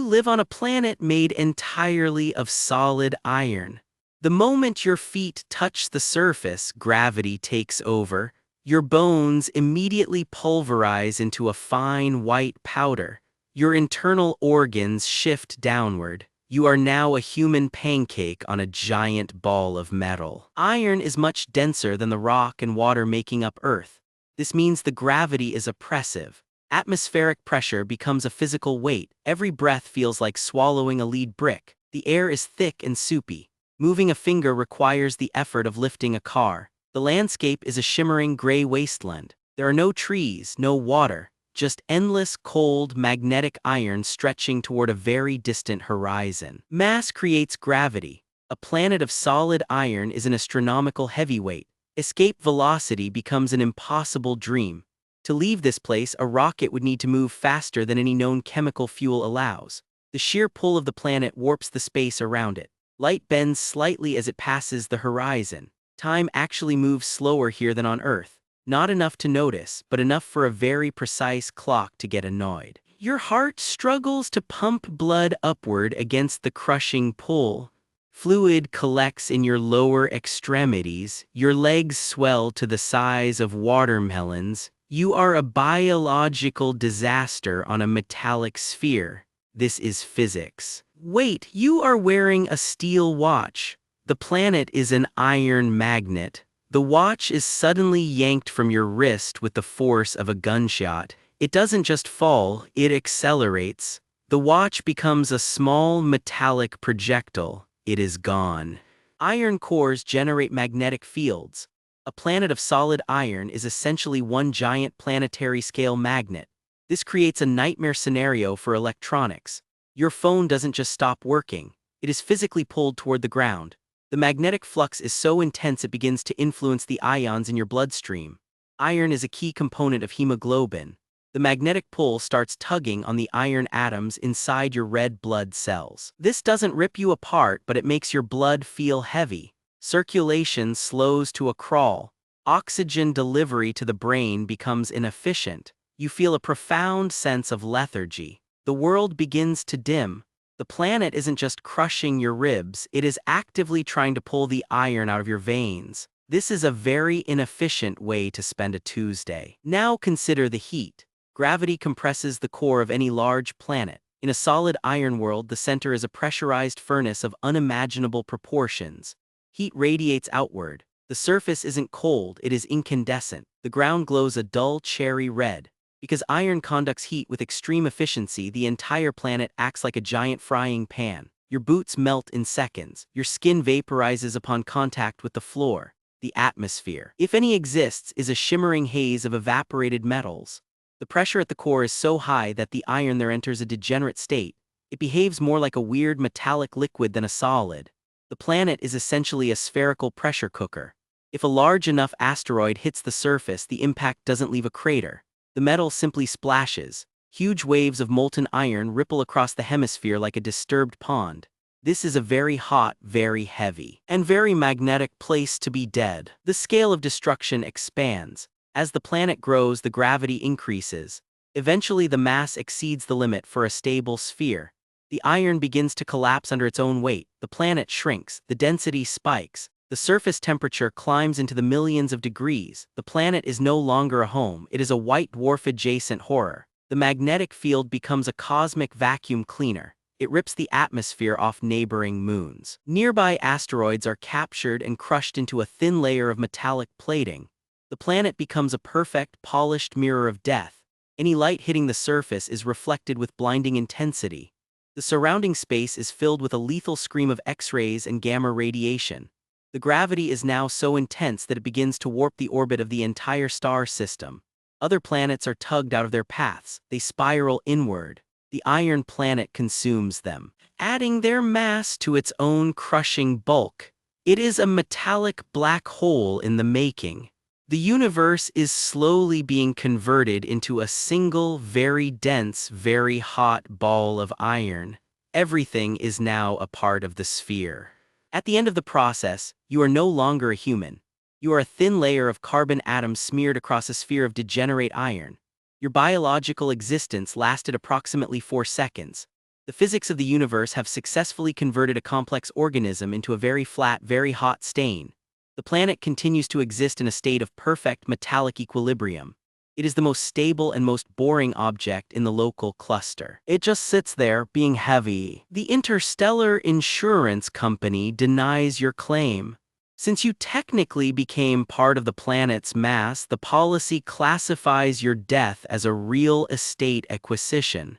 live on a planet made entirely of solid iron. The moment your feet touch the surface, gravity takes over. Your bones immediately pulverize into a fine white powder. Your internal organs shift downward. You are now a human pancake on a giant ball of metal. Iron is much denser than the rock and water making up Earth. This means the gravity is oppressive. Atmospheric pressure becomes a physical weight. Every breath feels like swallowing a lead brick. The air is thick and soupy. Moving a finger requires the effort of lifting a car. The landscape is a shimmering gray wasteland. There are no trees, no water, just endless, cold, magnetic iron stretching toward a very distant horizon. Mass creates gravity. A planet of solid iron is an astronomical heavyweight. Escape velocity becomes an impossible dream. To leave this place, a rocket would need to move faster than any known chemical fuel allows. The sheer pull of the planet warps the space around it. Light bends slightly as it passes the horizon. Time actually moves slower here than on Earth. Not enough to notice, but enough for a very precise clock to get annoyed. Your heart struggles to pump blood upward against the crushing pull. Fluid collects in your lower extremities. Your legs swell to the size of watermelons. You are a biological disaster on a metallic sphere. This is physics. Wait, you are wearing a steel watch. The planet is an iron magnet. The watch is suddenly yanked from your wrist with the force of a gunshot. It doesn't just fall, it accelerates. The watch becomes a small metallic projectile. It is gone. Iron cores generate magnetic fields. A planet of solid iron is essentially one giant planetary-scale magnet. This creates a nightmare scenario for electronics. Your phone doesn't just stop working. It is physically pulled toward the ground. The magnetic flux is so intense it begins to influence the ions in your bloodstream. Iron is a key component of hemoglobin. The magnetic pull starts tugging on the iron atoms inside your red blood cells. This doesn't rip you apart, but it makes your blood feel heavy. Circulation slows to a crawl. Oxygen delivery to the brain becomes inefficient. You feel a profound sense of lethargy. The world begins to dim. The planet isn't just crushing your ribs, it is actively trying to pull the iron out of your veins. This is a very inefficient way to spend a Tuesday. Now consider the heat. Gravity compresses the core of any large planet. In a solid iron world, the center is a pressurized furnace of unimaginable proportions. Heat radiates outward. The surface isn't cold, it is incandescent. The ground glows a dull cherry red. Because iron conducts heat with extreme efficiency, the entire planet acts like a giant frying pan. Your boots melt in seconds. Your skin vaporizes upon contact with the floor. The atmosphere, if any exists, is a shimmering haze of evaporated metals. The pressure at the core is so high that the iron there enters a degenerate state. It behaves more like a weird metallic liquid than a solid. The planet is essentially a spherical pressure cooker. If a large enough asteroid hits the surface, the impact doesn't leave a crater. The metal simply splashes. Huge waves of molten iron ripple across the hemisphere like a disturbed pond. This is a very hot, very heavy, and very magnetic place to be dead. The scale of destruction expands. As the planet grows, the gravity increases. Eventually, the mass exceeds the limit for a stable sphere. The iron begins to collapse under its own weight. The planet shrinks. The density spikes. The surface temperature climbs into the millions of degrees. The planet is no longer a home, it is a white dwarf-adjacent horror. The magnetic field becomes a cosmic vacuum cleaner. It rips the atmosphere off neighboring moons. Nearby asteroids are captured and crushed into a thin layer of metallic plating. The planet becomes a perfect, polished mirror of death. Any light hitting the surface is reflected with blinding intensity. The surrounding space is filled with a lethal scream of X-rays and gamma radiation. The gravity is now so intense that it begins to warp the orbit of the entire star system. Other planets are tugged out of their paths. They spiral inward. The iron planet consumes them, adding their mass to its own crushing bulk. It is a metallic black hole in the making. The universe is slowly being converted into a single, very dense, very hot ball of iron. Everything is now a part of the sphere. At the end of the process, you are no longer a human. You are a thin layer of carbon atoms smeared across a sphere of degenerate iron. Your biological existence lasted approximately 4 seconds. The physics of the universe have successfully converted a complex organism into a very flat, very hot stain. The planet continues to exist in a state of perfect metallic equilibrium. It is the most stable and most boring object in the local cluster. It just sits there, being heavy. The interstellar insurance company denies your claim. Since you technically became part of the planet's mass, the policy classifies your death as a real estate acquisition.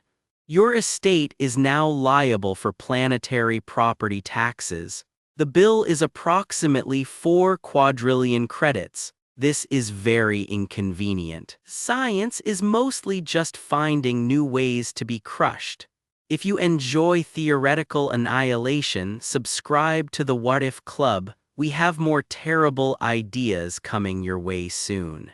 Your estate is now liable for planetary property taxes. The bill is approximately 4 quadrillion credits. This is very inconvenient. Science is mostly just finding new ways to be crushed. If you enjoy theoretical annihilation, subscribe to the What If Club. We have more terrible ideas coming your way soon.